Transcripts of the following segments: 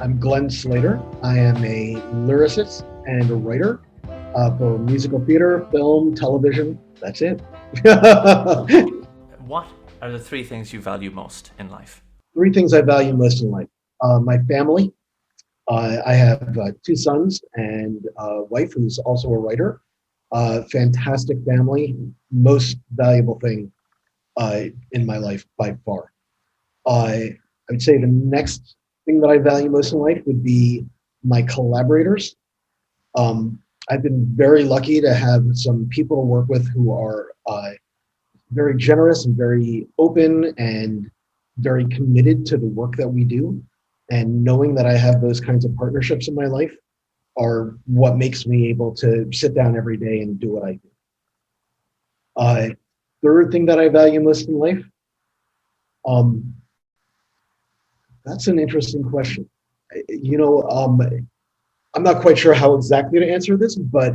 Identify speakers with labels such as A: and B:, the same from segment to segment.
A: I'm Glenn Slater. I am a lyricist and a writer for musical theater, film, television. That's it.
B: What are the three things you value most in life?
A: Three things I value most in life. My family. I have two sons and a wife who's also a writer. Fantastic family. Most valuable thing in my life by far. I would say the next thing that I value most in life would be my collaborators. Um, I've been very lucky to have some people to work with who are very generous and very open and very committed to the work that we do. And knowing that I have those kinds of partnerships in my life are what makes me able to sit down every day and do what I do. Uh, Third thing that I value most in life, um, that's an interesting question. You know, I'm not quite sure how exactly to answer this, but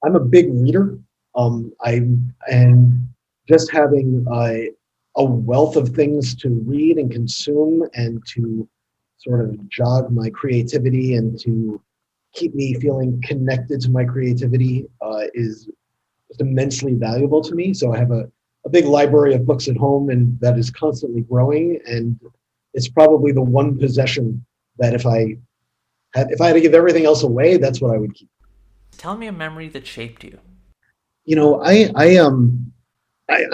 A: I'm a big reader. I and just having a wealth of things to read and consume and to sort of jog my creativity and to keep me feeling connected to my creativity is just immensely valuable to me. So I have a big library of books at home and that is constantly growing. And it's probably the one possession that if I had to give everything else away, that's what I would keep.
B: Tell me a memory that shaped you.
A: You know, I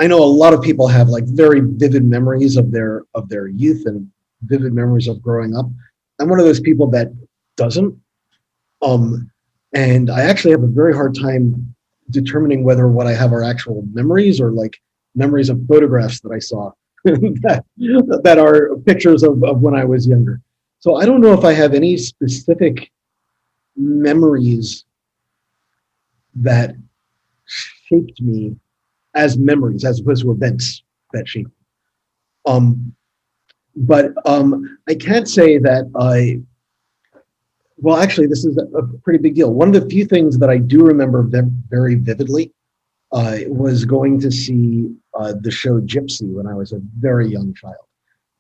A: know a lot of people have like very vivid memories of their youth and vivid memories of growing up. I'm one of those people that doesn't. Um, and I actually have a very hard time determining whether what I have are actual memories or like memories of photographs that I saw that, that are pictures of when I was younger. So I don't know if I have any specific memories that shaped me as memories as opposed to events that shaped me. But I can't say that well, actually, this is a pretty big deal. One of the few things that I do remember very vividly was going to see the show Gypsy when I was a very young child.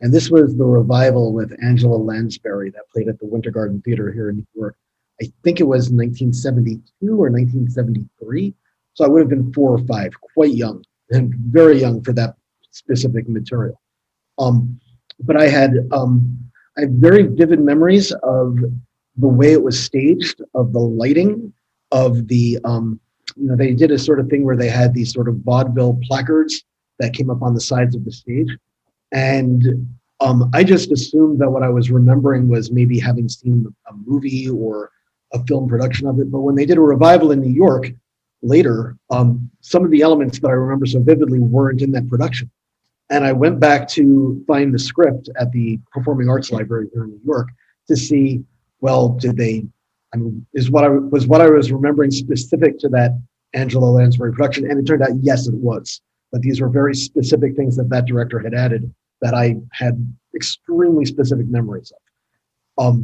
A: And this was the revival with Angela Lansbury that played at the Winter Garden Theater here in New York. I think it was 1972 or 1973. So I would have been 4 or 5, quite young and very young for that specific material. Um, but I had very vivid memories of the way it was staged, of the lighting, of they did a sort of thing where they had these sort of vaudeville placards that came up on the sides of the stage. And I just assumed that what I was remembering was maybe having seen a movie or a film production of it. But when they did a revival in New York later, some of the elements that I remember so vividly weren't in that production. And I went back to find the script at the Performing Arts Library here in New York to see, well, did they, I mean, what I was remembering specific to that Angela Lansbury production? And it turned out, yes, it was. But these were very specific things that director had added that I had extremely specific memories of.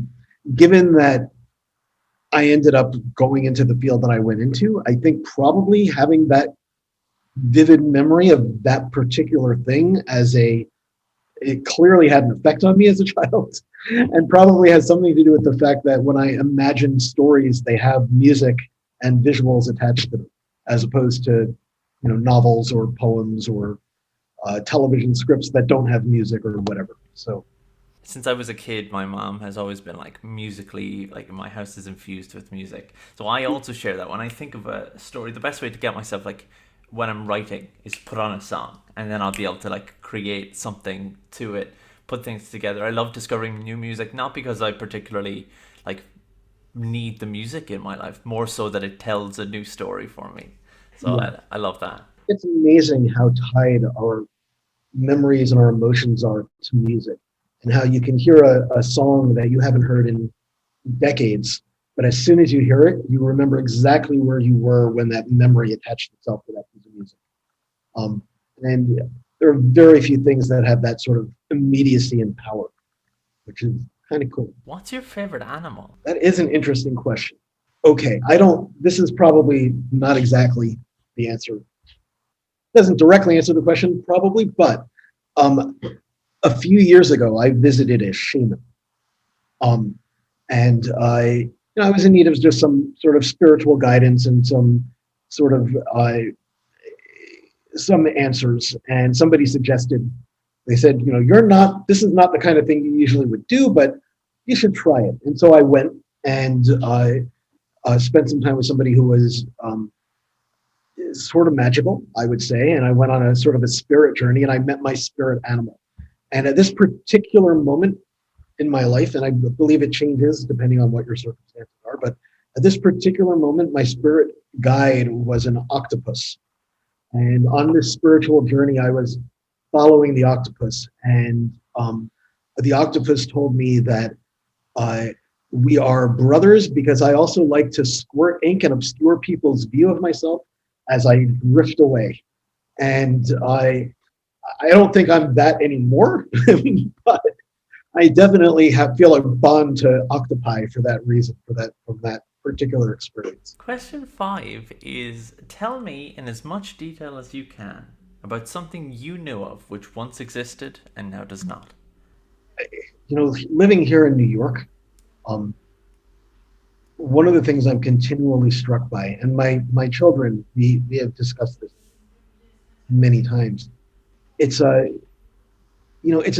A: Given that I ended up going into the field that I went into, I think probably having that vivid memory of that particular thing it clearly had an effect on me as a child and probably has something to do with the fact that when I imagine stories, they have music and visuals attached to them as opposed to novels or poems or television scripts that don't have music or whatever. So
B: Since I was a kid, my mom has always been like musically, like my house is infused with music. So I also share that. When I think of a story, the best way to get myself like when I'm writing is put on a song, and then I'll be able to like create something to it, put things together. I love discovering new music, not because I particularly like need the music in my life, more so that it tells a new story for me. So
A: yeah,
B: I love that.
A: it's amazing how tied our memories and our emotions are to music and how you can hear a song that you haven't heard in decades, but as soon as you hear it, you remember exactly where you were when that memory attached itself to that piece of music. Um, and there are very few things that have that sort of immediacy and power, which is kind of cool.
B: What's your favorite animal?
A: That is an interesting question. Okay, this is probably not exactly the answer. Doesn't directly answer the question, probably, but um, a few years ago, I visited a shaman. Um, And I was in need of just some sort of spiritual guidance and some sort of some answers. And somebody suggested, they said, this is not the kind of thing you usually would do, but you should try it. And so I went and spent some time with somebody who was sort of magical, I would say. And I went on a sort of a spirit journey, and I met my spirit animal. And at this particular moment in my life, and I believe it changes depending on what your circumstances are, but at this particular moment, my spirit guide was an octopus. And on this spiritual journey, I was following the octopus, and the octopus told me that we are brothers, because I also like to squirt ink and obscure people's view of myself as I drift away. And I don't think I'm that anymore, but I definitely feel a bond to octopi for that reason, from that particular experience.
B: Question 5 is, tell me in as much detail as you can about something you knew of which once existed and now does not.
A: Living here in New York, one of the things I'm continually struck by, and my children, we have discussed this many times. It's a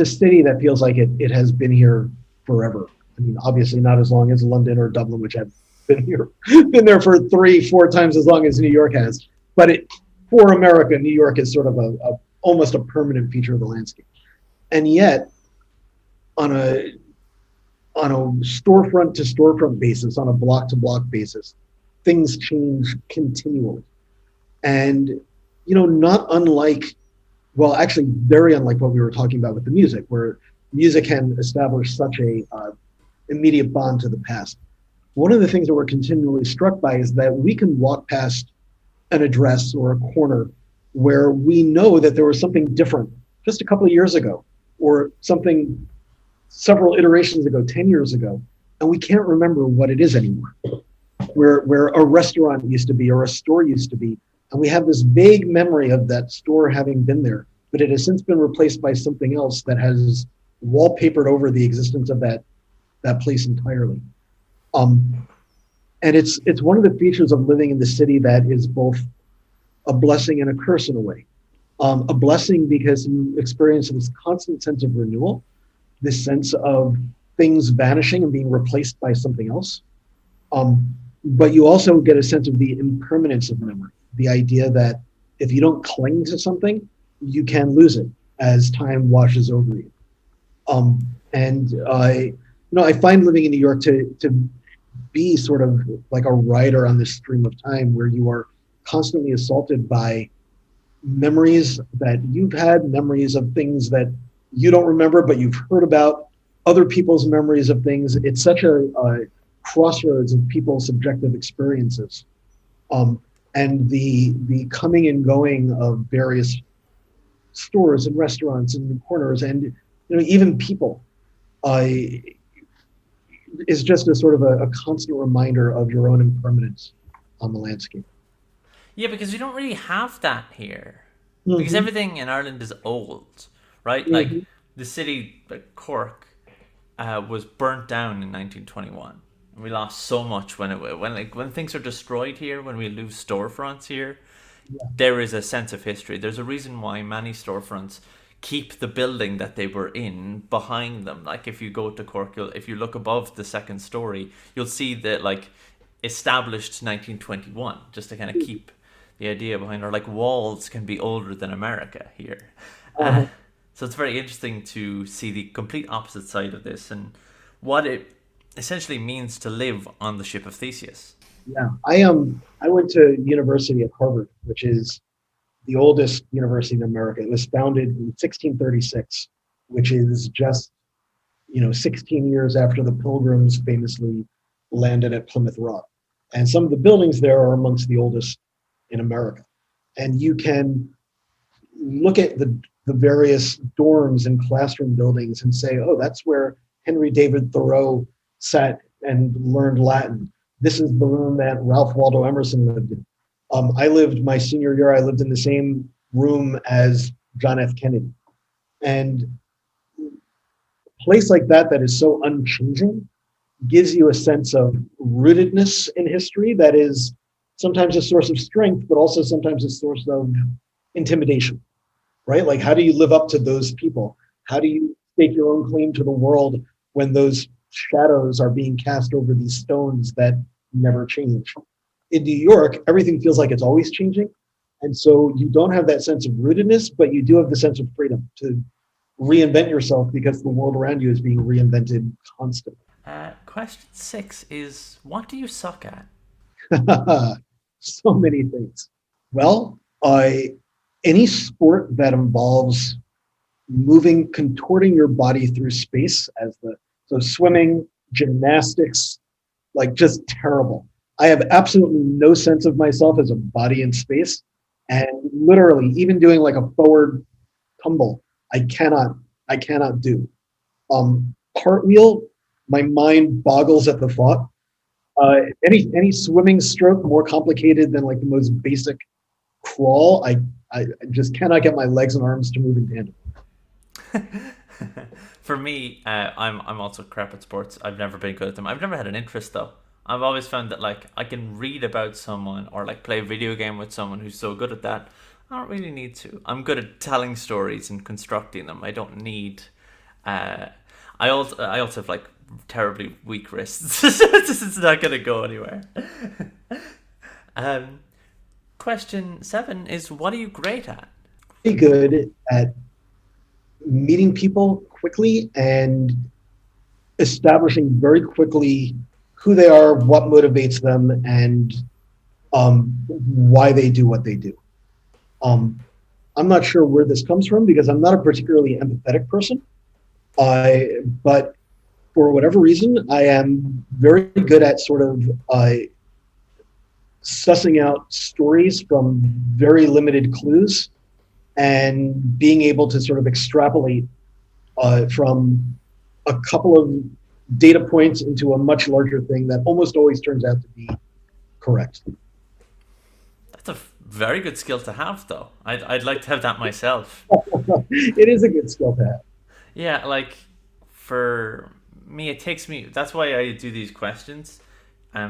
A: city that feels like it has been here forever. I mean, obviously not as long as London or Dublin, which have been there for 3-4 times as long as New York has. But for America, New York is sort of almost a permanent feature of the landscape. And yet, on a storefront to storefront basis, on a block to block basis, things change continually. And not unlike, well, actually very unlike what we were talking about with the music, where music can establish such a immediate bond to the past. One of the things that we're continually struck by is that we can walk past an address or a corner where we know that there was something different just a couple of years ago, or something several iterations ago, 10 years ago, and we can't remember what it is anymore. Where a restaurant used to be, or a store used to be, and we have this vague memory of that store having been there, but it has since been replaced by something else that has wallpapered over the existence of that place entirely. And it's one of the features of living in the city that is both a blessing and a curse in a way. A blessing because you experience this constant sense of renewal, this sense of things vanishing and being replaced by something else. But you also get a sense of the impermanence of memory, the idea that if you don't cling to something, you can lose it as time washes over you. And I find living in New York to be sort of like a rider on this stream of time, where you are constantly assaulted by memories that you've had, memories of things that you don't remember, but you've heard about, other people's memories of things. It's such a crossroads of people's subjective experiences. And the coming and going of various stores and restaurants and corners, and even people, is just a sort of a constant reminder of your own impermanence on the landscape.
B: Yeah, because we don't really have that here.
A: Mm-hmm.
B: Because everything in Ireland is old, right?
A: Mm-hmm.
B: Like the city, like Cork, was burnt down in 1921. We lost so much when things are destroyed here, when we lose storefronts here. Yeah. There is a sense of history. There's a reason why many storefronts keep the building that they were in behind them. Like if you go to Cork, if you look above the second story, you'll see that like established 1921, just to kind of keep the idea behind. Or like walls can be older than America here. So it's very interesting to see the complete opposite side of this and what it essentially means to live on the ship of Theseus.
A: Yeah, I went to university at Harvard, which is the oldest university in America. It was founded in 1636, which is just 16 years after the Pilgrims famously landed at Plymouth Rock. And some of the buildings there are amongst the oldest in America. And you can look at the various dorms and classroom buildings and say, oh, that's where Henry David Thoreau sat and learned Latin. This is the room that Ralph Waldo Emerson lived in. My senior year, I lived in the same room as John F. Kennedy. And a place like that is so unchanging, gives you a sense of rootedness in history that is sometimes a source of strength, but also sometimes a source of intimidation, right? Like, how do you live up to those people? How do you stake your own claim to the world when those shadows are being cast over these stones that never change? In New York, everything feels like it's always changing. And so you don't have that sense of rootedness, but you do have the sense of freedom to reinvent yourself because the world around you is being reinvented constantly.
B: Question 6 is, what do you suck at?
A: So many things. Well, any sport that involves moving, contorting your body through space, so swimming, gymnastics, like just terrible. I have absolutely no sense of myself as a body in space, and literally even doing like a forward tumble, I cannot do. Cartwheel, my mind boggles at the thought. Any swimming stroke more complicated than like the most basic crawl. I just cannot get my legs and arms to move in tandem.
B: For me, I'm also crap at sports. I've never been good at them. I've never had an interest though. I've always found that like I can read about someone or like play a video game with someone who's so good at that. I don't really need to. I'm good at telling stories and constructing them. I don't need. I also have like terribly weak wrists. It's not gonna go anywhere. um, Question 7 is, what are you great at?
A: Pretty good at meeting people quickly and establishing very quickly who they are, what motivates them, and why they do what they do. I'm not sure where this comes from because I'm not a particularly empathetic person. But for whatever reason, I am very good at sort of sussing out stories from very limited clues and being able to sort of extrapolate from a couple of data points into a much larger thing that almost always turns out to be correct.
B: That's a very good skill to have, though. I'd like to have that myself.
A: It is a good skill to have.
B: Yeah, like for me, it takes me. That's why I do these questions,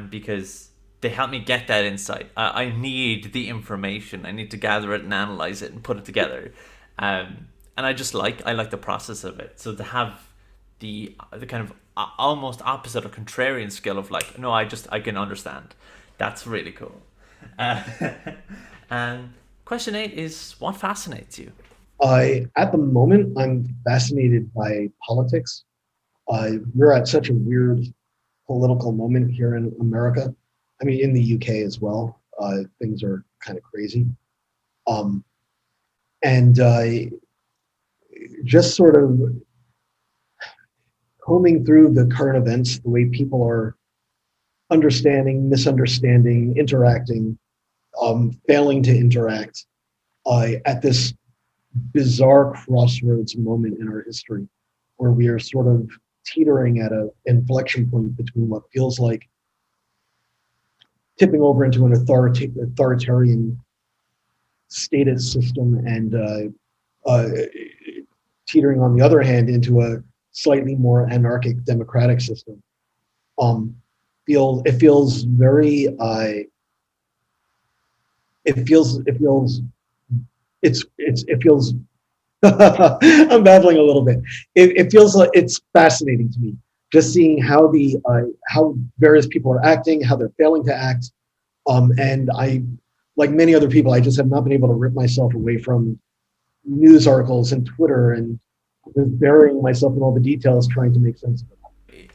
B: because they help me get that insight. I need the information. I need to gather it and analyze it and put it together. And I like the process of it. So to have the kind of almost opposite or contrarian skill of like, no, I can understand. That's really cool. And question 8 is, what fascinates you?
A: At the moment, I'm fascinated by politics. We're at such a weird political moment here in America. I mean, in the UK as well. Things are kind of crazy. And just sort of combing through the current events, the way people are understanding, misunderstanding, interacting, failing to interact at this bizarre crossroads moment in our history where we are sort of teetering at an inflection point between what feels like tipping over into an authoritarian statist system and teetering on the other hand into a slightly more anarchic democratic system. It feels very it feels I'm babbling a little bit. It feels like it's fascinating to me just seeing how how various people are acting, how they're failing to act. And I, like many other people, I just have not been able to rip myself away from news articles and Twitter and just burying myself in all the details trying to make sense of it.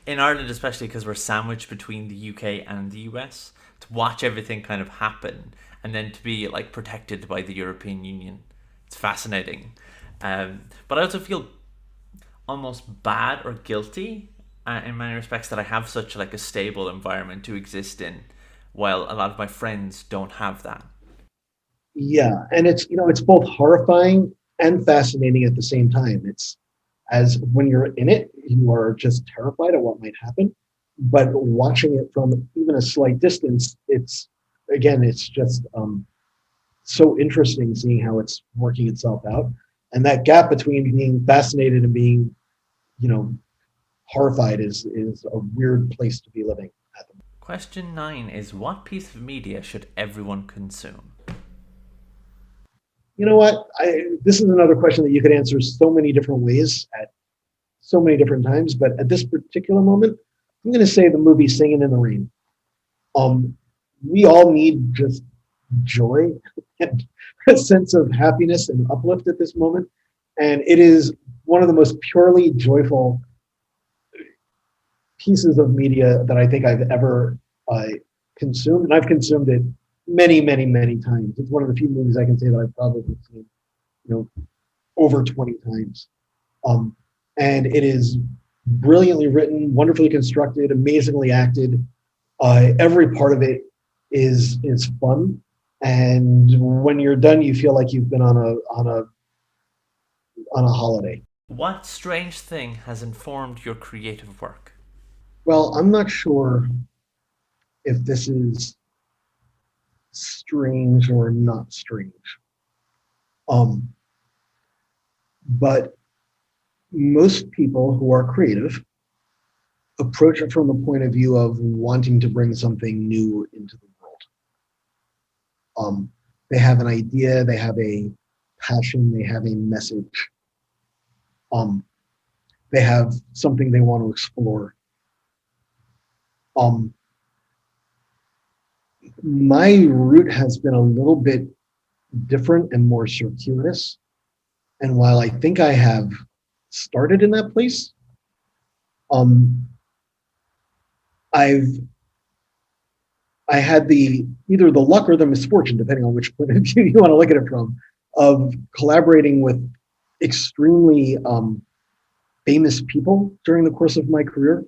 B: In Ireland, especially because we're sandwiched between the UK and the US, to watch everything kind of happen and then to be like protected by the European Union, it's fascinating. But I also feel almost bad or guilty in many respects that I have such like a stable environment to exist in, while a lot of my friends don't have that.
A: Yeah, and it's both horrifying and fascinating at the same time. It's as when you're in it, you are just terrified of what might happen. But watching it from even a slight distance, it's just so interesting seeing how it's working itself out. And that gap between being fascinated and being, horrified is a weird place to be living at the moment.
B: Question 9 is, what piece of media should everyone consume?
A: You know what? This is another question that you could answer so many different ways at so many different times, but at this particular moment, I'm going to say the movie Singing in the Rain. Um, we all need just joy and a sense of happiness and uplift at this moment, and it is one of the most purely joyful pieces of media that I think I've ever consumed, and I've consumed it many, many, many times. It's one of the few movies I can say that I've probably seen, over 20 times. Um, and it is brilliantly written, wonderfully constructed, amazingly acted. Every part of it is fun, and when you're done, you feel like you've been on a holiday.
B: What strange thing has informed your creative work?
A: Well, I'm not sure if this is strange or not strange. Um, but most people who are creative approach it from the point of view of wanting to bring something new into the world. They have an idea, they have a passion, they have a message. They have something they want to explore. My route has been a little bit different and more circuitous. And while I think I have started in that place, I had either the luck or the misfortune, depending on which point of view you want to look at it from, of collaborating with extremely famous people during the course of my career.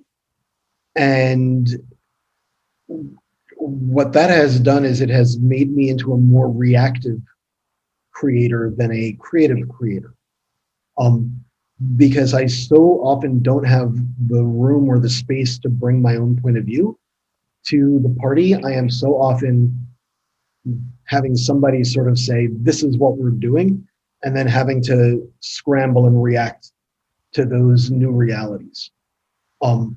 A: And what that has done is it has made me into a more reactive creator than a creative creator. Because I so often don't have the room or the space to bring my own point of view to the party. I am so often having somebody sort of say, this is what we're doing, and then having to scramble and react to those new realities. And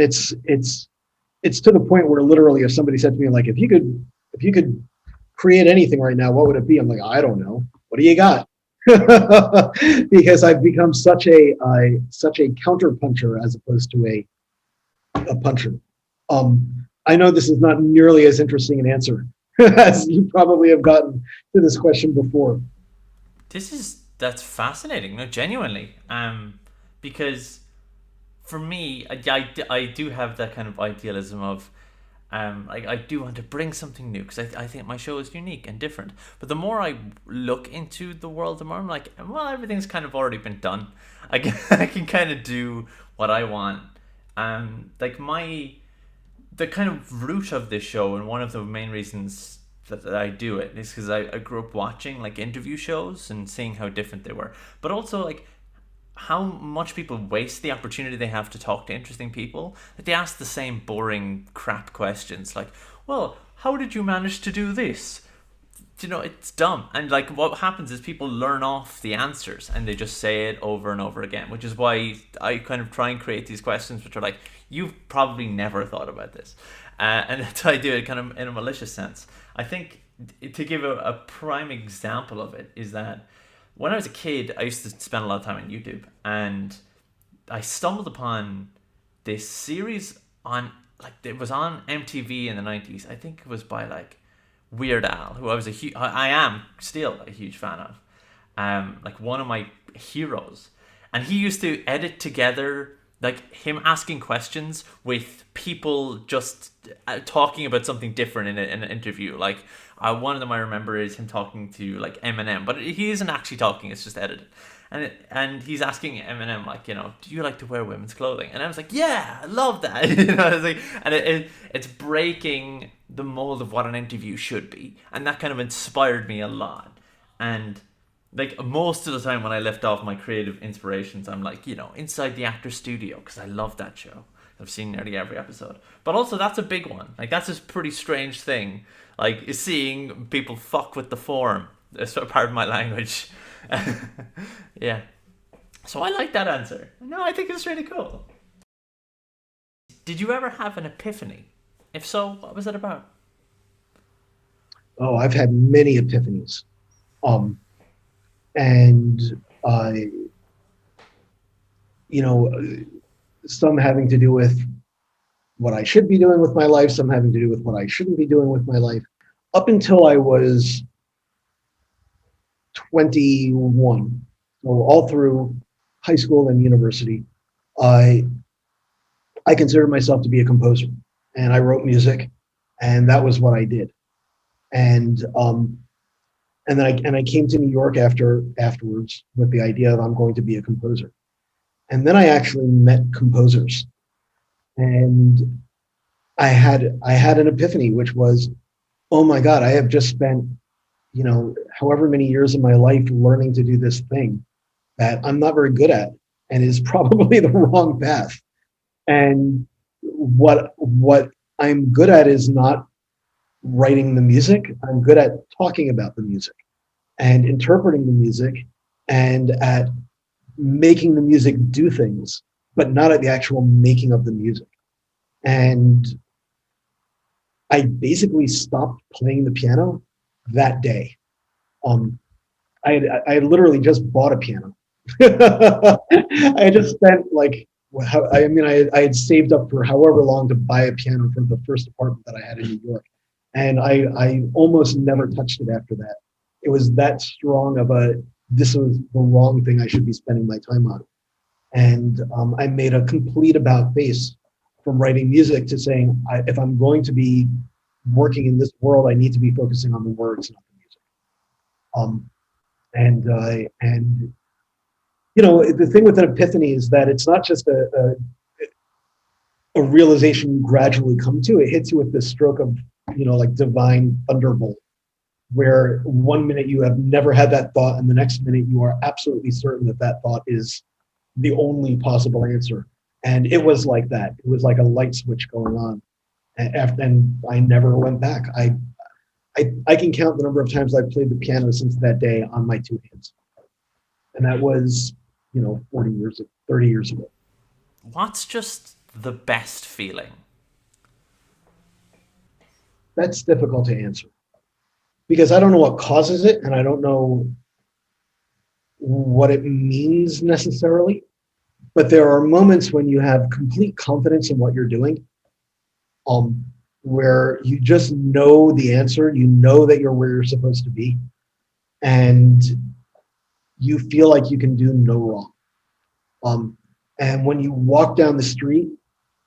A: it's to the point where literally if somebody said to me, like, if you could create anything right now, what would it be? I'm like, I don't know. What do you got? Because I've become such a counter puncher as opposed to a puncher. I know this is not nearly as interesting an answer as you probably have gotten to this question before.
B: That's fascinating, no, genuinely. Because for me, I do have that kind of idealism of, I do want to bring something new because I think my show is unique and different. But the more I look into the world, the more I'm like, well, everything's kind of already been done. I can kind of do what I want. The kind of root of this show, and one of the main reasons that I do it, is because I grew up watching like interview shows and seeing how different they were, but also like how much people waste the opportunity they have to talk to interesting people. Like, they ask the same boring crap questions like, well, how did you manage to do this? It's dumb. And like what happens is people learn off the answers and they just say it over and over again, which is why I kind of try and create these questions which are like, you've probably never thought about this. And that's how I do it, kind of in a malicious sense. I think to give a prime example of it is that when I was a kid, I used to spend a lot of time on YouTube, and I stumbled upon this series on, like, it was on MTV in the 90s. I think it was by like Weird Al, who I am still a huge fan of. Like one of my heroes. And he used to edit together like him asking questions with people just talking about something different in an interview. Like one of them I remember is him talking to like Eminem, but he isn't actually talking; it's just edited. And he's asking Eminem, like, do you like to wear women's clothing? And I was like, yeah, I love that. It's like, and it's breaking the mold of what an interview should be, and that kind of inspired me a lot. And like most of the time when I lift off my creative inspirations, I'm like, inside the actor's studio, because I love that show. I've seen nearly every episode. But also that's a big one. Like that's a pretty strange thing. Like seeing people fuck with the form. That's part of my language. Yeah. So I like that answer. No, I think it's really cool. Did you ever have an epiphany? If so, what was it about?
A: Oh, I've had many epiphanies. Um, and uh, you know, some having to do with what I should be doing with my life, some having to do with what I shouldn't be doing with my life. Up until I was 21, so all through high school and university, I I considered myself to be a composer, and I wrote music, and that was what I did. And I came to New York afterwards with the idea of I'm going to be a composer. And then I actually met composers, and I had an epiphany, which was, oh my God, I have just spent, however many years of my life learning to do this thing that I'm not very good at and is probably the wrong path. And what I'm good at is not writing the music. I'm good at talking about the music and interpreting the music and at making the music do things, but not at the actual making of the music. And I basically stopped playing the piano that day. Um, I literally just bought a piano. I just spent like, I had saved up for however long to buy a piano for the first apartment that I had in New York. And I almost never touched it after that. It was that strong of this was the wrong thing I should be spending my time on. And I made a complete about face from writing music to saying, if I'm going to be working in this world, I need to be focusing on the words, not the music. Um, and the thing with an epiphany is that it's not just a realization you gradually come to. It hits you with this stroke of like divine thunderbolt, where one minute you have never had that thought, and the next minute you are absolutely certain that that thought is the only possible answer. And it was like that. It was like a light switch going on, and I never went back. I can count the number of times I've played the piano since that day on my two hands, and that was 40 years, 30 years ago.
B: What's just the best feeling?
A: That's difficult to answer because I don't know what causes it, and I don't know what it means necessarily. But there are moments when you have complete confidence in what you're doing, um, where you just know the answer, you know that you're where you're supposed to be, and you feel like you can do no wrong. Um, and when you walk down the street,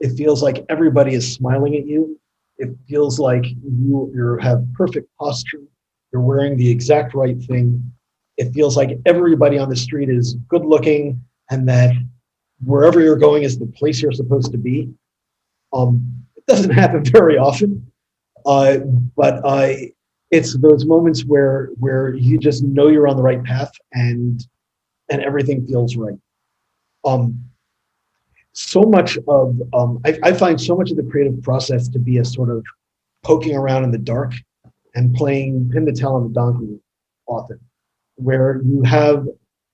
A: it feels like everybody is smiling at you. It feels like you have perfect posture. You're wearing the exact right thing. It feels like everybody on the street is good looking, and that wherever you're going is the place you're supposed to be. It doesn't happen very often, uh, but it's those moments where you just know you're on the right path, and everything feels right. Um, so much of I find so much of the creative process to be a sort of poking around in the dark and playing pin the tail on the donkey often, where you have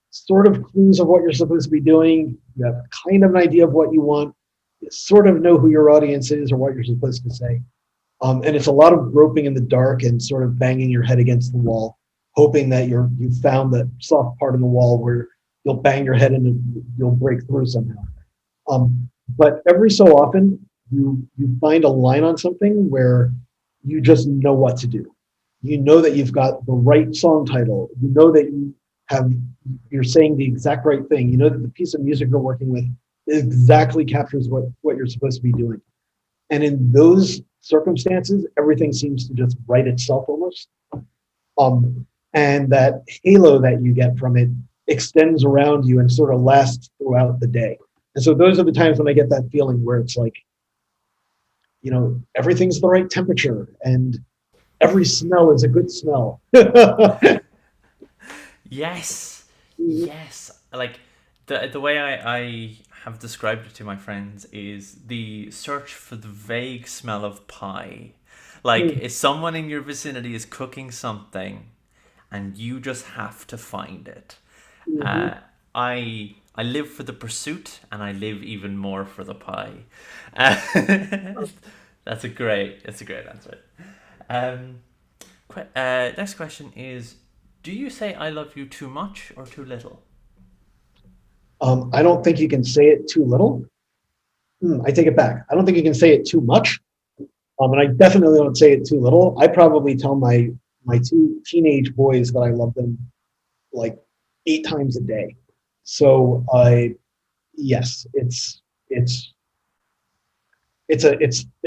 A: sort of clues of what you're supposed to be doing. You have kind of an idea of what you want. You sort of know who your audience is or what you're supposed to say. And it's a lot of groping in the dark and sort of banging your head against the wall, hoping that you found the soft part in the wall where you'll bang your head and you'll break through somehow. But every so often, you find a line on something where you just know what to do. You know that you've got the right song title. You know that have you're saying the exact right thing. You know that the piece of music you're working with exactly captures what you're supposed to be doing. And in those circumstances, everything seems to just write itself almost. And that halo that you get from it extends around you and sort of lasts throughout the day. And so those are the times when I get that feeling where it's like, everything's the right temperature and every smell is a good smell.
B: Yes, yes. Like the way I have described it to my friends is the search for the vague smell of pie. Like if someone in your vicinity is cooking something, and you just have to find it.
A: Mhm.
B: I I live for the pursuit, and I live even more for the pie. Uh, that's a great answer. Um, Next question is: do you say "I love you" too much or too little?
A: I don't think you can say it too little. I take it back. I don't think you can say it too much. And I definitely don't say it too little. I probably tell my two teenage boys that I love them like 8 times a day. So I yes, it's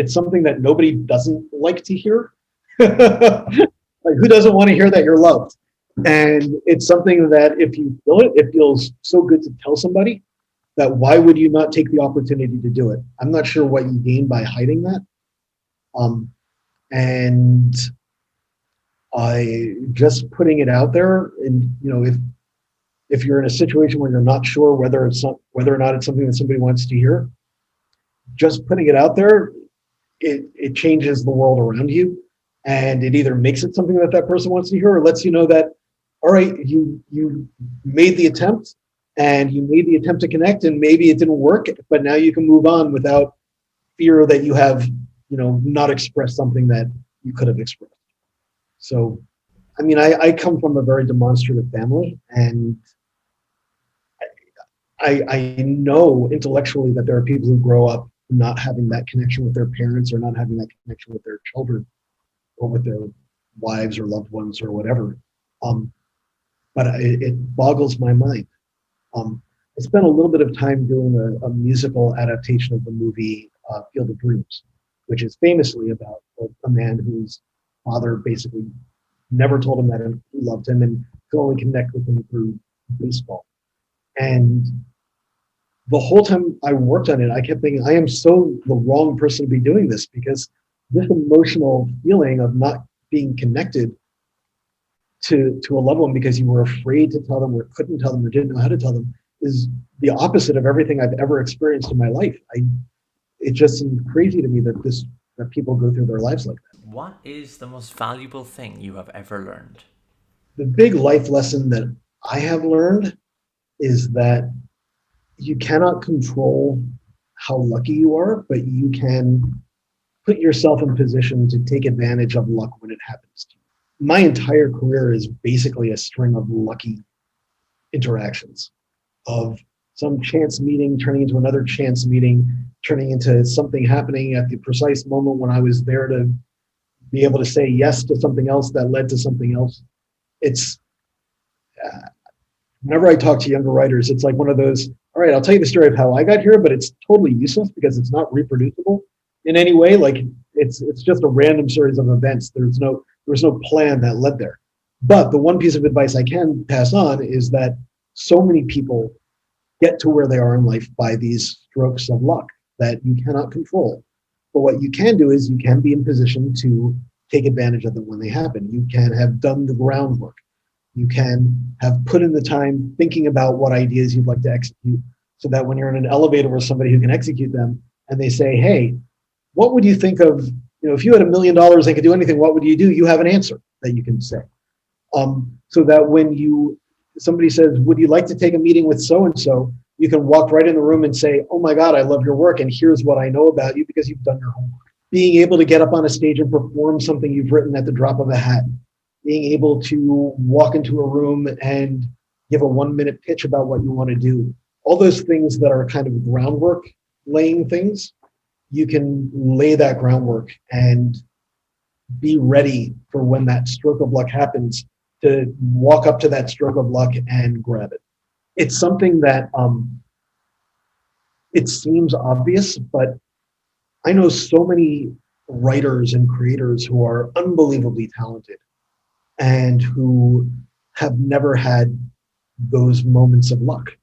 A: something that nobody doesn't like to hear. Like who doesn't want to hear that you're loved? And it's something that if you feel it, it feels so good to tell somebody that why would you not take the opportunity to do it? I'm not sure what you gain by hiding that. Um, and I just putting it out there, and if you're in a situation where you're not sure whether or not it's something that somebody wants to hear, just putting it out there, it changes the world around you, and it either makes it something that that person wants to hear, or lets you know that all right, you made the attempt, and you made the attempt to connect, and maybe it didn't work, but now you can move on without fear that you have not expressed something that you could have expressed. So I mean, I come from a very demonstrative family, and I know intellectually that there are people who grow up not having that connection with their parents, or not having that connection with their children, or with their wives or loved ones or whatever. Um, but it boggles my mind. I spent a little bit of time doing a musical adaptation of the movie Field of Dreams, which is famously about a man whose father basically never told him that he loved him and could only connect with him through baseball. And the whole time I worked on it, I kept thinking, I am so the wrong person to be doing this, because this emotional feeling of not being connected to a loved one because you were afraid to tell them, or couldn't tell them, or didn't know how to tell them, is the opposite of everything I've ever experienced in my life. It just seems crazy to me that people go through their lives like that.
B: What is the most valuable thing you have ever learned?
A: The big life lesson that I have learned is that you cannot control how lucky you are, but you can put yourself in position to take advantage of luck when it happens to you. My entire career is basically a string of lucky interactions, of some chance meeting turning into another chance meeting, turning into something happening at the precise moment when I was there to be able to say yes to something else that led to something else. It's whenever I talk to younger writers, it's like one of those, all right, I'll tell you the story of how I got here, but it's totally useless because it's not reproducible in any way. Like it's just a random series of events. There was no plan that led there. But the one piece of advice I can pass on is that so many people get to where they are in life by these strokes of luck that you cannot control. But what you can do is you can be in position to take advantage of them when they happen. You can have done the groundwork. You can have put in the time thinking about what ideas you'd like to execute, so that when you're in an elevator with somebody who can execute them and they say, hey, what would you think of, if you had $1,000,000 and could do anything, what would you do? You have an answer that you can say. So that when somebody says, would you like to take a meeting with so-and-so, you can walk right in the room and say, oh my God, I love your work, and here's what I know about you because you've done your homework. Being able to get up on a stage and perform something you've written at the drop of a hat. Being able to walk into a room and give a 1-minute pitch about what you want to do. All those things that are kind of groundwork laying things, you can lay that groundwork and be ready for when that stroke of luck happens, to walk up to that stroke of luck and grab it. It's something that it seems obvious, but I know so many writers and creators who are unbelievably talented and who have never had those moments of luck.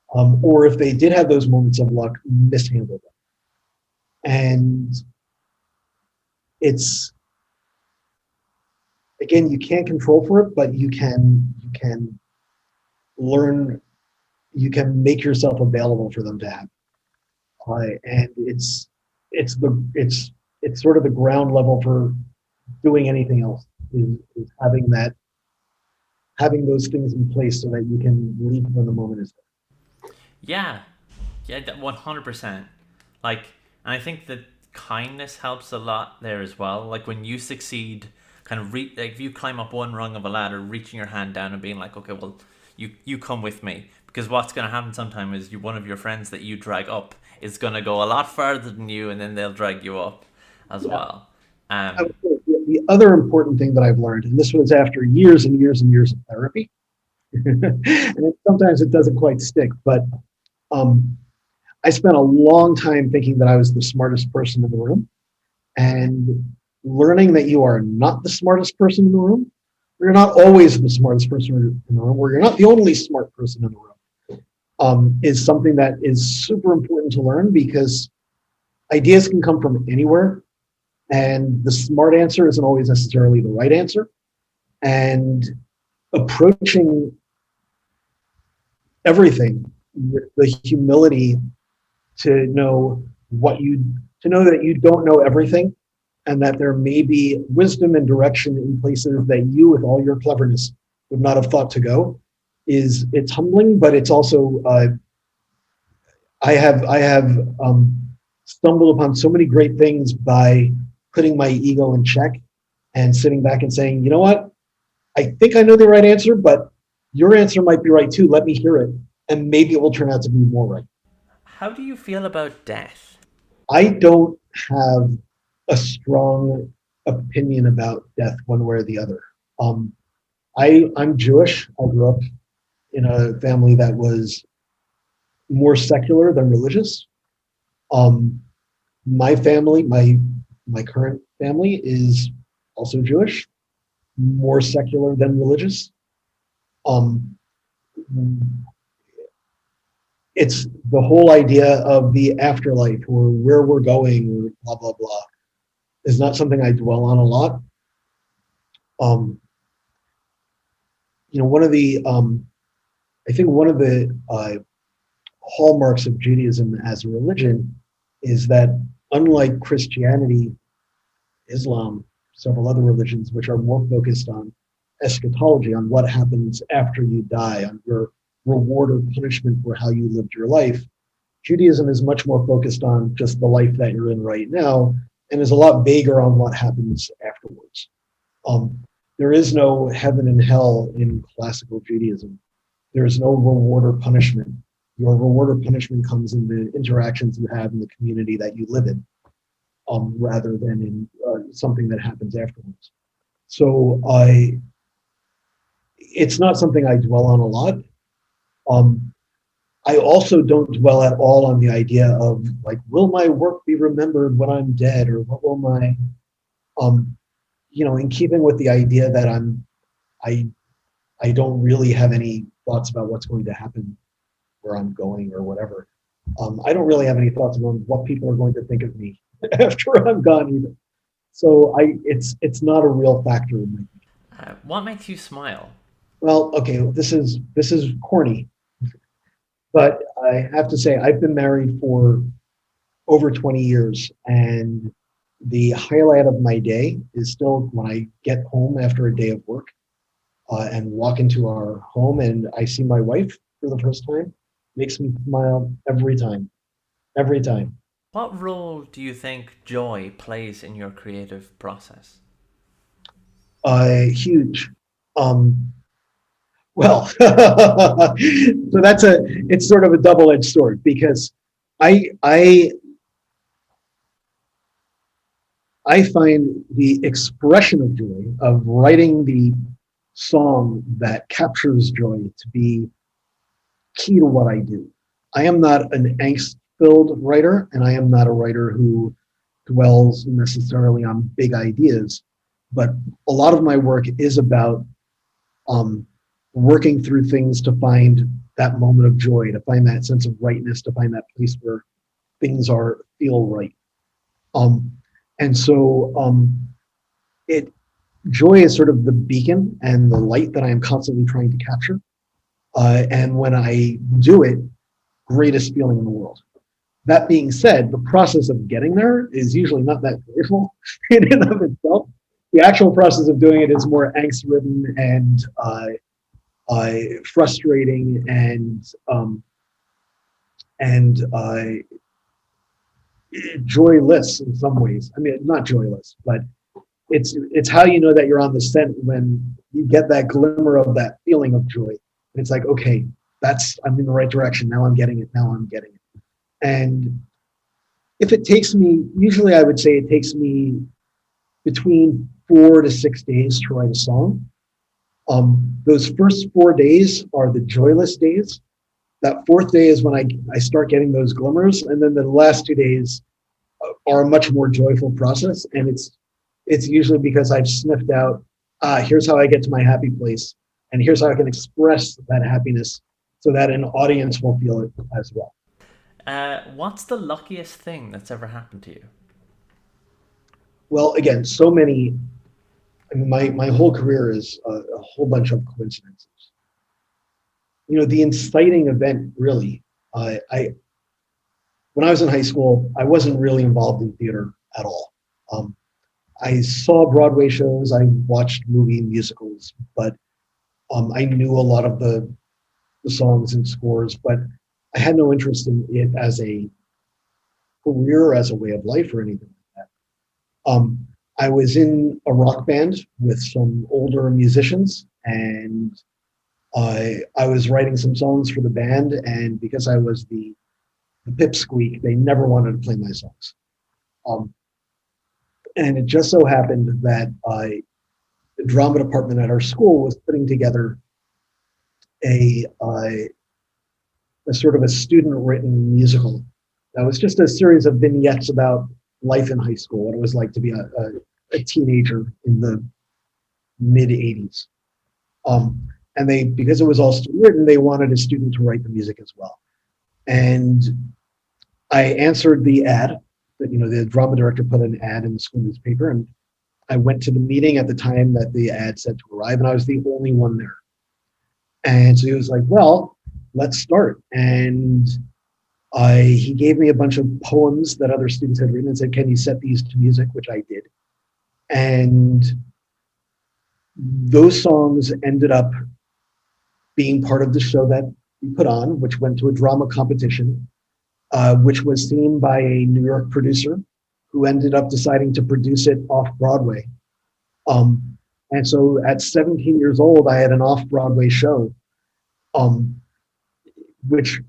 A: Or if they did have those moments of luck, mishandled them. And it's, again, you can't control for it, but you can learn, you can make yourself available for them to have. And it's sort of the ground level for doing anything else, is having those things in place so that you can leave when the moment is there.
B: Yeah, yeah, 100%. Like, and I think that kindness helps a lot there as well. Like when you succeed, kind of like if you climb up one rung of a ladder, reaching your hand down and being like, okay, well, you come with me, because what's going to happen sometime is one of your friends that you drag up is going to go a lot further than you, and then they'll drag you up as
A: Yeah.
B: well.
A: I would say the other important thing that I've learned, and this was after years and years and years of therapy, and sometimes it doesn't quite stick, but um, I spent a long time thinking that I was the smartest person in the room, and learning that you are not the smartest person in the room. You're not always the smartest person in the room, or you're not the only smart person in the room, is something that is super important to learn, because ideas can come from anywhere, and the smart answer isn't always necessarily the right answer. And approaching everything with the humility to know to know that you don't know everything, and that there may be wisdom and direction in places that you, with all your cleverness, would not have thought to go, it's humbling, but it's also I have stumbled upon so many great things by putting my ego in check and sitting back and saying, you know what, I think I know the right answer, but your answer might be right too. Let me hear it, and maybe it will turn out to be more right.
B: How do you feel about death?
A: I don't have a strong opinion about death one way or the other. Um, I'm Jewish. I grew up in a family that was more secular than religious. Um, my family, my current family, is also Jewish, more secular than religious. Um, it's the whole idea of the afterlife, or where we're going, or blah blah blah, is not something I dwell on a lot. Um, one of the I think one of the hallmarks of Judaism as a religion is that, unlike Christianity, Islam, several other religions, which are more focused on eschatology, on what happens after you die, on your reward or punishment for how you lived your life, Judaism is much more focused on just the life that you're in right now, and is a lot vaguer on what happens afterwards. Um, there is no heaven and hell in classical Judaism. There is no reward or punishment. Your reward or punishment comes in the interactions you have in the community that you live in, rather than in something that happens afterwards. So it's not something I dwell on a lot. Um, I also don't dwell at all on the idea of, like, will my work be remembered when I'm dead, or what will my, um, in keeping with the idea that I, I don't really have any thoughts about what's going to happen, where I'm going, or whatever. I don't really have any thoughts about what people are going to think of me after I'm gone either. So it's not a real factor in my.
B: What makes you smile?
A: Well, okay, this is corny, but I have to say I've been married for over 20 years, and the highlight of my day is still when I get home after a day of work, and walk into our home and I see my wife for the first time. Makes me smile every time, every time.
B: What role do you think joy plays in your creative process?
A: Huge. Um, well, so it's sort of a double-edged sword, because I I I find the expression of joy, of writing the song that captures joy, to be key to what I do. I am not an angst-filled writer, and I am not a writer who dwells necessarily on big ideas, but a lot of my work is about um, working through things to find that moment of joy, to find that sense of rightness, to find that place where things are feel right. Um, and so it joy is sort of the beacon and the light that I am constantly trying to capture. And when I do it, greatest feeling in the world. That being said, the process of getting there is usually not that joyful in and of itself. The actual process of doing it is more angst-ridden and frustrating, and and joyless in some ways. I mean, not joyless, but it's how you know that you're on the scent when you get that glimmer of that feeling of joy. It's like, okay, I'm in the right direction. Now I'm getting it. Now I'm getting it. And if it takes me, usually I would say it takes me between 4 to 6 days to write a song. Those first 4 days are the joyless days. That fourth day is when I start getting those glimmers. And then the last 2 days are a much more joyful process. And it's usually because I've sniffed out, here's how I get to my happy place. And here's how I can express that happiness so that an audience will feel it as well.
B: What's the luckiest thing that's ever happened to you?
A: Well, again, so many. I mean, my whole career is a whole bunch of coincidences. The inciting event, really. When I was in high school, I wasn't really involved in theater at all. I saw Broadway shows, I watched movie musicals, but I knew a lot of the songs and scores, but I had no interest in it as a career, as a way of life, or anything like that. I was in a rock band with some older musicians, and I was writing some songs for the band, and because I was the pipsqueak, they never wanted to play my songs. And it just so happened that the drama department at our school was putting together a sort of a student-written musical that was just a series of vignettes about life in high school, what it was like to be a teenager in the mid-'80s. And because it was all student-written, they wanted a student to write the music as well. And I answered the ad that, the drama director put an ad in the school newspaper, and I went to the meeting at the time that the ad said to arrive, and I was the only one there. And so he was like, well, let's start. And he gave me a bunch of poems that other students had written and said, can you set these to music, which I did. And those songs ended up being part of the show that we put on, which went to a drama competition, which was seen by a New York producer who ended up deciding to produce it off-Broadway. And so at 17 years old, I had an off-Broadway show, which,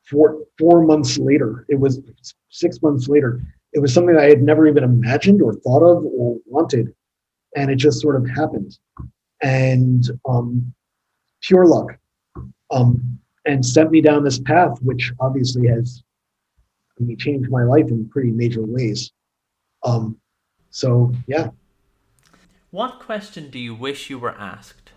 A: 4 months later, it was 6 months later, it was something I had never even imagined or thought of or wanted. And it just sort of happened. And pure luck. And sent me down this path, which obviously has changed my life in pretty major ways. So, yeah.
B: What question do you wish you were asked?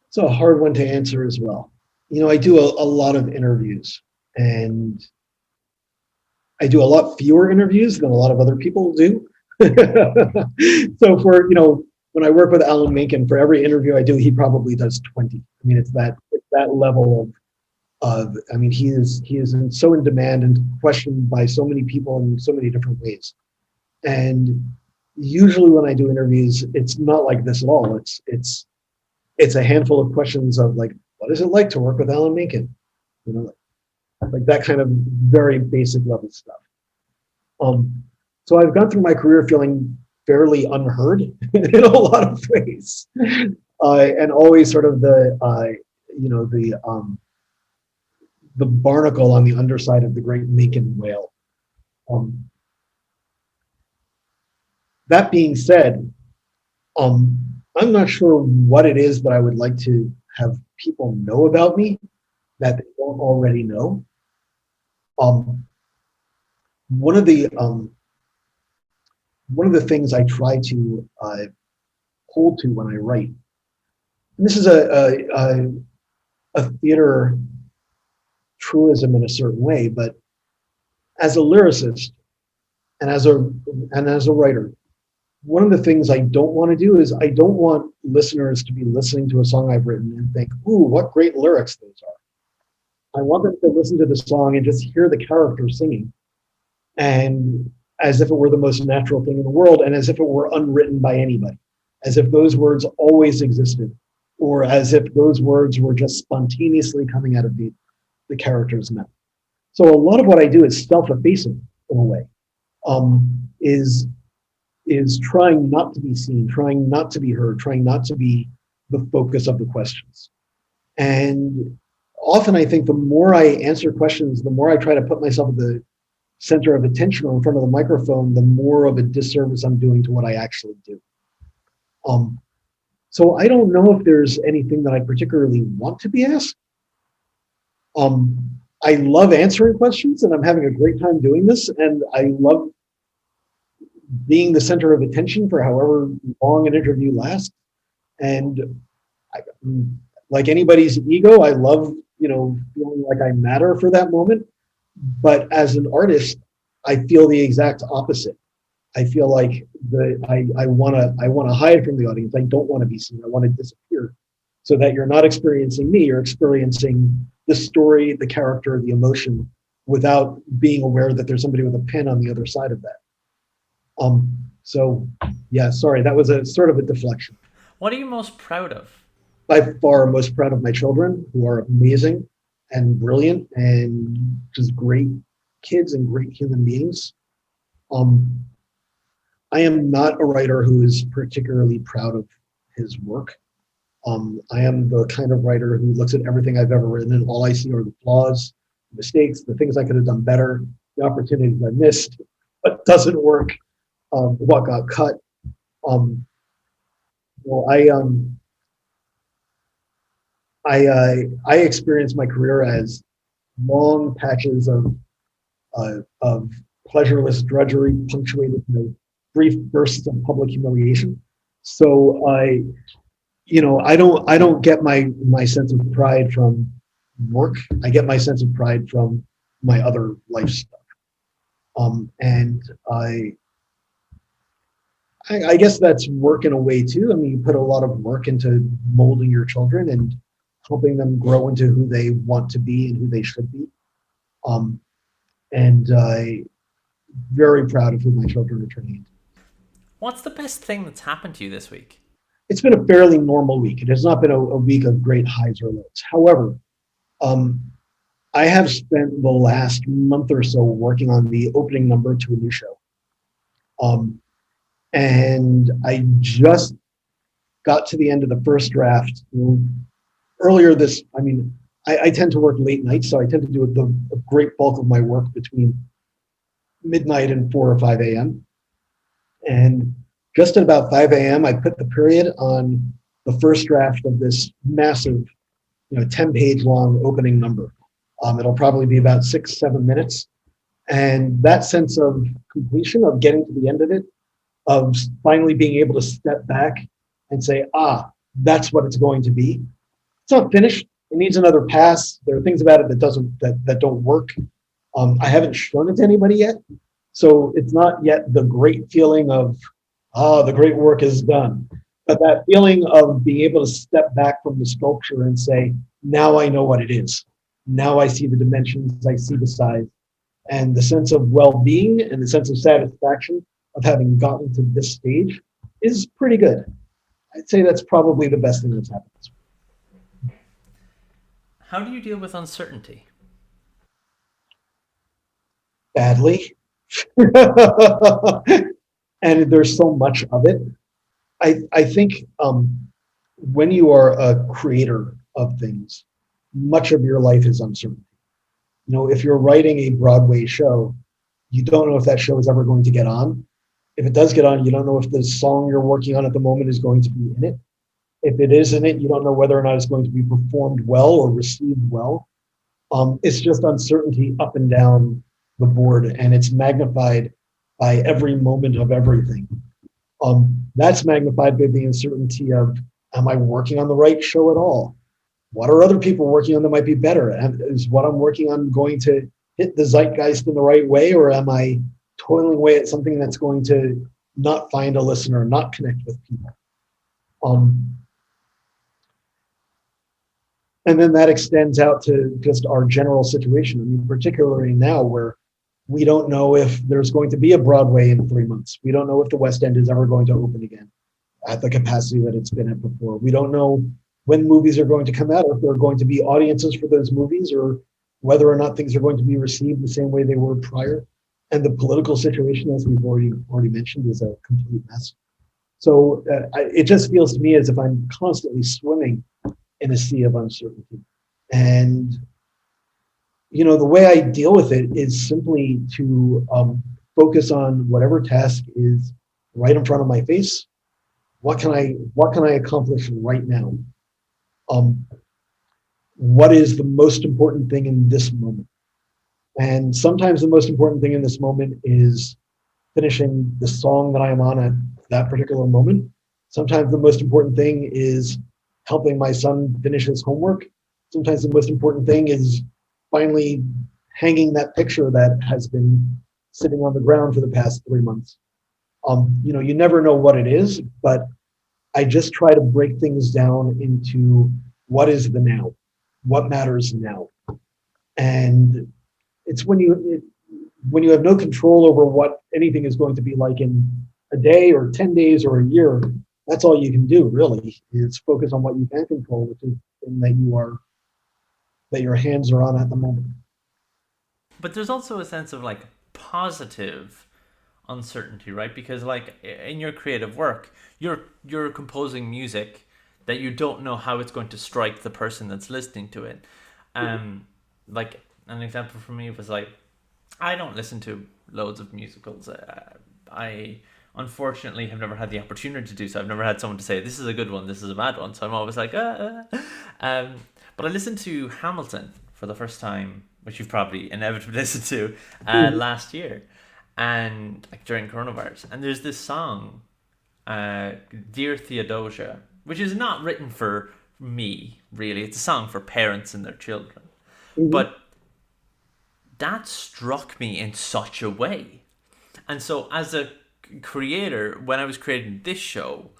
A: It's a hard one to answer as well. I do a lot of interviews, and I do a lot fewer interviews than a lot of other people do. So when I work with Alan Menken, for every interview I do, he probably does 20. It's that level of he is so in demand and questioned by so many people in so many different ways. And usually when I do interviews, it's not like this at all. It's a handful of questions of like, what is it like to work with Alan Menken? Like that kind of very basic level stuff. So I've gone through my career feeling fairly unheard in a lot of ways, and always sort of the barnacle on the underside of the great Menken whale. That being said, I'm not sure what it is that I would like to have people know about me that they don't already know. One of the things I try to hold to when I write, and this is a theater truism in a certain way, but as a lyricist and as a writer, one of the things I don't want to do is I don't want listeners to be listening to a song I've written and think, ooh, what great lyrics those are. I want them to listen to the song and just hear the character singing, and as if it were the most natural thing in the world, and as if it were unwritten by anybody, as if those words always existed, or as if those words were just spontaneously coming out of the character's mouth. So a lot of what I do is self-effacing in a way. Is trying not to be seen, trying not to be heard, trying not to be the focus of the questions. And often I think the more I answer questions, the more I try to put myself at the center of attention or in front of the microphone, the more of a disservice I'm doing to what I actually do. So I don't know if there's anything that I particularly want to be asked. I love answering questions and I'm having a great time doing this. And I love being the center of attention for however long an interview lasts. And I, like anybody's ego, I love, feeling like I matter for that moment. But as an artist, I feel the exact opposite. I feel like I want to hide from the audience. I don't want to be seen. I want to disappear so that you're not experiencing me. You're experiencing the story, the character, the emotion without being aware that there's somebody with a pen on the other side of that. So yeah, sorry, that was a sort of a deflection.
B: What are you most proud of?
A: By far most proud of my children, who are amazing and brilliant and just great kids and great human beings. I am not a writer who is particularly proud of his work. I am the kind of writer who looks at everything I've ever written and all I see are the flaws, the mistakes, the things I could have done better, the opportunities I missed, what doesn't work, what got cut. I experienced my career as long patches of pleasureless drudgery punctuated with brief bursts of public humiliation. So I don't get my sense of pride from work. I get my sense of pride from my other life stuff. And I guess that's work in a way too. I mean, you put a lot of work into molding your children and helping them grow into who they want to be and who they should be. And very proud of who my children are turning into.
B: What's the best thing that's happened to you this week?
A: It's been a fairly normal week. It has not been a week of great highs or lows. However, I have spent the last month or so working on the opening number to a new show. And I just got to the end of the first draft earlier this, I tend to work late nights, so I tend to do a great bulk of my work between midnight and 4 or 5 a.m. And just at about 5 a.m., I put the period on the first draft of this massive, 10-page long opening number. It'll probably be about 6-7 minutes. And that sense of completion, of getting to the end of it, of finally being able to step back and say, that's what it's going to be. It's not finished. It needs another pass. There are things about it that don't work. I haven't shown it to anybody yet. So it's not yet the great feeling of, the great work is done. But that feeling of being able to step back from the sculpture and say, now I know what it is. Now I see the dimensions, I see the size. And the sense of well-being and the sense of satisfaction of having gotten to this stage is pretty good. I'd say that's probably the best thing that's happened this week.
B: How do you deal with uncertainty?
A: Badly. And there's so much of it. I think when you are a creator of things, much of your life is uncertainty. If you're writing a Broadway show, you don't know if that show is ever going to get on. If it does get on, you don't know if the song you're working on at the moment is going to be in it. If it is in it, you don't know whether or not it's going to be performed well or received well. It's just uncertainty up and down the board, and it's magnified by every moment of everything. That's magnified by the uncertainty of, am I working on the right show at all? What are other people working on that might be better? Is what I'm working on going to hit the zeitgeist in the right way, or am I toiling away at something that's going to not find a listener, not connect with people? And then that extends out to just our general situation. Particularly now where we don't know if there's going to be a Broadway in 3 months. We don't know if the West End is ever going to open again at the capacity that it's been at before. We don't know when movies are going to come out, or if there are going to be audiences for those movies, or whether or not things are going to be received the same way they were prior. And the political situation, as we've already mentioned, is a complete mess. So it just feels to me as if I'm constantly swimming in a sea of uncertainty. And, the way I deal with it is simply to focus on whatever task is right in front of my face. What can I accomplish right now? What is the most important thing in this moment? And sometimes the most important thing in this moment is finishing the song that I am on at that particular moment. Sometimes the most important thing is helping my son finish his homework. Sometimes the most important thing is finally hanging that picture that has been sitting on the ground for the past 3 months. You never know what it is, but I just try to break things down into what is the now, what matters now. And it's when you have no control over what anything is going to be like in a day or 10 days or a year, that's all you can do, really, is focus on what you can control, which is the thing that your hands are on at the moment.
B: But there's also a sense of like positive uncertainty, right? Because like in your creative work, you're composing music that you don't know how it's going to strike the person that's listening to it. Like an example for me was like, I don't listen to loads of musicals. I unfortunately have never had the opportunity to do so. I've never had someone to say, this is a good one, this is a bad one. So I'm always like, But I listened to Hamilton for the first time, which you've probably inevitably listened to, last year, and like during coronavirus. And there's this song, Dear Theodosia, which is not written for me, really. It's a song for parents and their children. Mm-hmm. But that struck me in such a way. And so as a creator, when I was creating this show,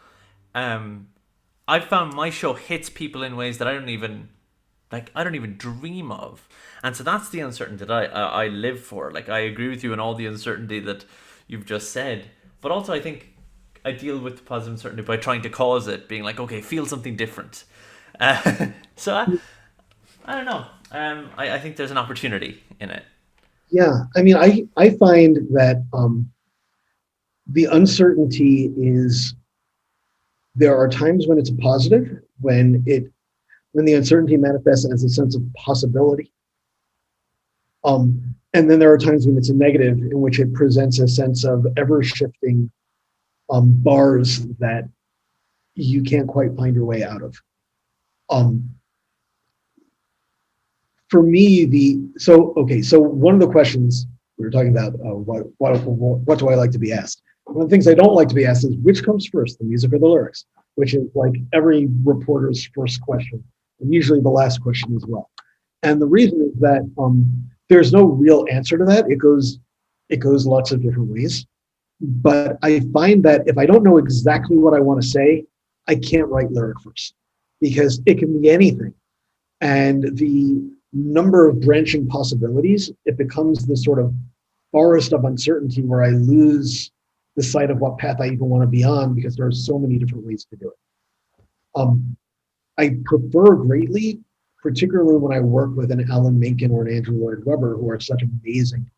B: I found my show hits people in ways that I don't even dream of. And so that's the uncertainty that I live for. Like, I agree with you in all the uncertainty that you've just said. But also I think I deal with positive uncertainty by trying to cause it, being like, okay, feel something different. So I don't know. I think there's an opportunity in it.
A: Yeah, I mean, I find that the uncertainty is, there are times when it's a positive, when the uncertainty manifests as a sense of possibility. And then there are times when it's a negative, in which it presents a sense of ever-shifting bars that you can't quite find your way out of. For me, so one of the questions we were talking about, what do I like to be asked? One of the things I don't like to be asked is, which comes first, the music or the lyrics? Which is like every reporter's first question, and usually the last question as well. And the reason is that there's no real answer to that. It goes lots of different ways. But I find that if I don't know exactly what I want to say, I can't write lyric verse, because it can be anything. And the number of branching possibilities, it becomes this sort of forest of uncertainty where I lose the sight of what path I even want to be on, because there are so many different ways to do it. I prefer greatly, particularly when I work with an Alan Menken or an Andrew Lloyd Webber, who are such amazing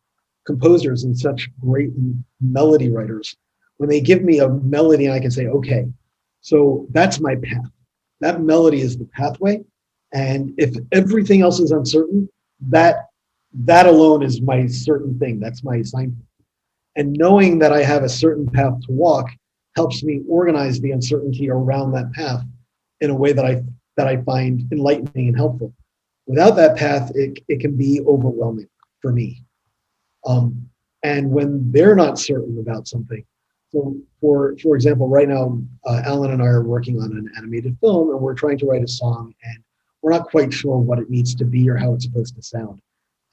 A: composers and such great melody writers, when they give me a melody and I can say, okay, so that's my path. That melody is the pathway. And if everything else is uncertain, that alone is my certain thing. That's my assignment. And knowing that I have a certain path to walk helps me organize the uncertainty around that path in a way that I find enlightening and helpful. Without that path, it can be overwhelming for me. And when they're not certain about something, so for example, right now, Alan and I are working on an animated film, and we're trying to write a song, and we're not quite sure what it needs to be or how it's supposed to sound.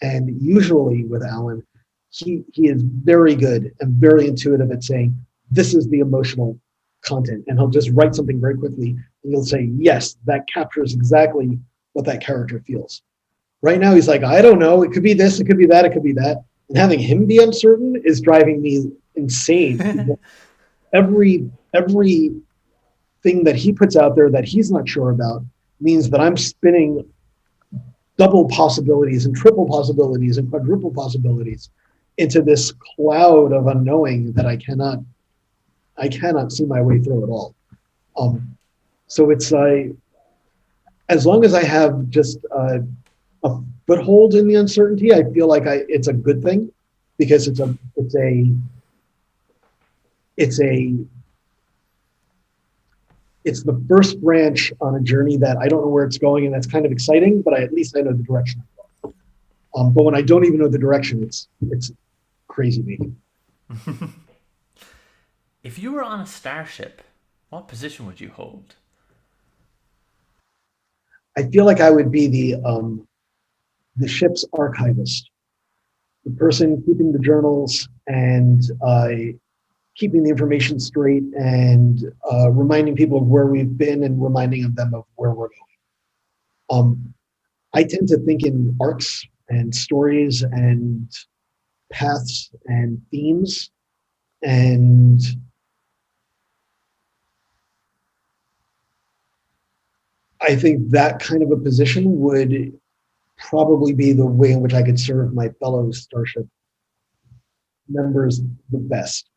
A: And usually with Alan, he is very good and very intuitive at saying, this is the emotional content. And he'll just write something very quickly, and he'll say, yes, that captures exactly what that character feels. Right now, he's like, I don't know, it could be this, it could be that, it could be that. And having him be uncertain is driving me insane. every thing that he puts out there that he's not sure about means that I'm spinning double possibilities and triple possibilities and quadruple possibilities into this cloud of unknowing that I cannot see my way through at all. So it's as long as I have just a foothold in the uncertainty, I feel like it's a good thing, because it's the first branch on a journey that I don't know where it's going, and that's kind of exciting, but at least I know the direction I'm going. But when I don't even know the direction, it's crazy making.
B: If you were on a starship, what position would you hold?
A: I feel like I would be the ship's archivist, the person keeping the journals and keeping the information straight, and reminding people of where we've been and reminding them of where we're going. I tend to think in arcs and stories and paths and themes, and I think that kind of a position would probably be the way in which I could serve my fellow Starship members the best.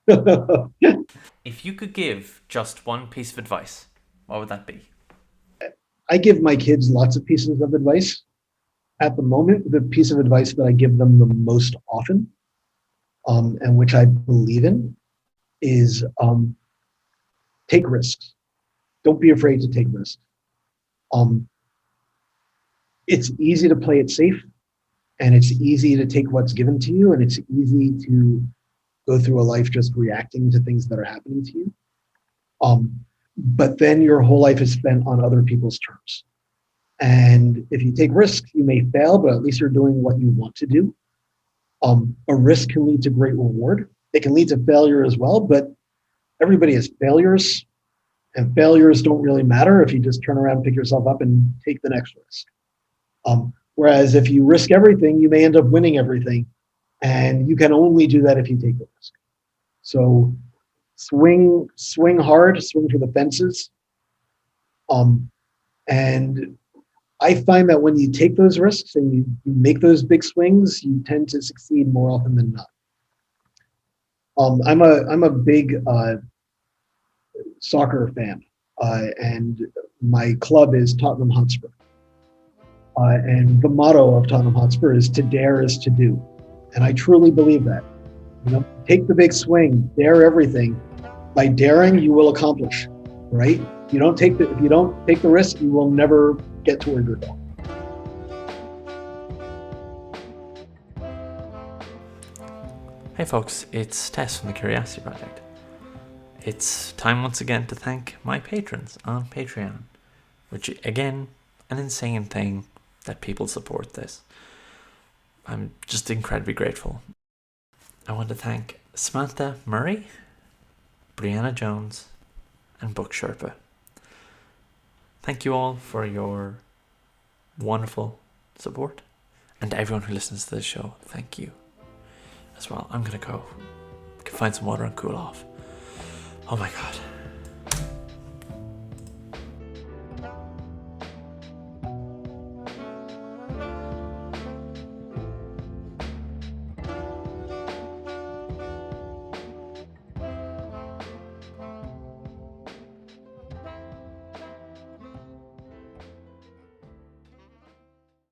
B: If you could give just one piece of advice, what would that be?
A: I give my kids lots of pieces of advice. At the moment, the piece of advice that I give them the most often, and which I believe in, is take risks. Don't be afraid to take risks. It's easy to play it safe, and it's easy to take what's given to you, and it's easy to go through a life just reacting to things that are happening to you. But then your whole life is spent on other people's terms. And if you take risks, you may fail, but at least you're doing what you want to do. A risk can lead to great reward. It can lead to failure as well, but everybody has failures, and failures don't really matter if you just turn around, pick yourself up, and take the next risk. Whereas if you risk everything, you may end up winning everything, and you can only do that if you take the risk. So swing hard, swing for the fences. And I find that when you take those risks and you make those big swings, you tend to succeed more often than not. I'm a big soccer fan, and my club is Tottenham Hotspur. And the motto of Tottenham Hotspur is "To dare is to do," and I truly believe that. Take the big swing, dare everything. By daring, you will accomplish. Right? If you don't take the risk, you will never get to where you're going.
B: Hey folks, it's Tess from the Curiosity Project. It's time once again to thank my patrons on Patreon, which again, an insane thing that people support this. I'm just incredibly grateful. I want to thank Samantha Murray, Brianna Jones, and Book Sherpa. Thank you all for your wonderful support, and to everyone who listens to this show, thank you as well. I'm gonna go. We can find some water and cool off. Oh my god.